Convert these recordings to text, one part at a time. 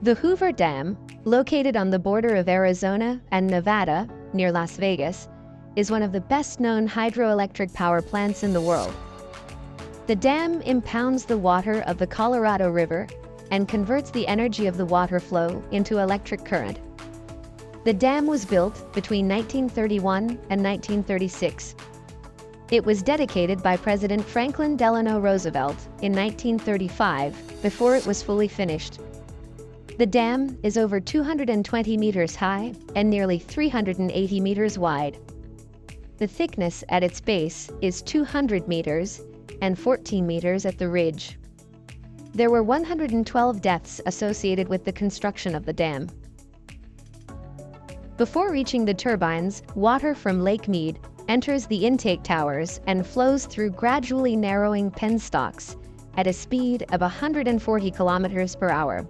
The Hoover Dam, located on the border of Arizona and Nevada, near Las Vegas, is one of the best-known hydroelectric power plants in the world. The dam impounds the water of the Colorado River and converts the energy of the water flow into electric current. The dam was built between 1931 and 1936. It was dedicated by President Franklin Delano Roosevelt in 1935 before it was fully finished. The dam is over 220 meters high and nearly 380 meters wide. The thickness at its base is 200 meters and 14 meters at the ridge. There were 112 deaths associated with the construction of the dam. Before reaching the turbines, water from Lake Mead enters the intake towers and flows through gradually narrowing penstocks at a speed of 140 kilometers per hour.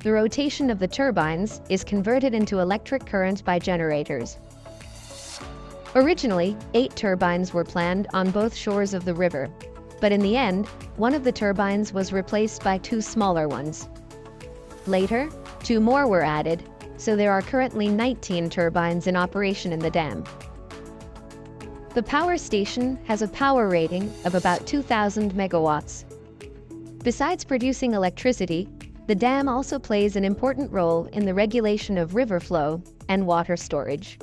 The rotation of the turbines is converted into electric current by generators. Originally, 8 turbines were planned on both shores of the river, but in the end, one of the turbines was replaced by 2 smaller ones. Later, 2 more were added, so there are currently 19 turbines in operation in the dam. The power station has a power rating of about 2,000 megawatts. Besides producing electricity, the dam also plays an important role in the regulation of river flow and water storage.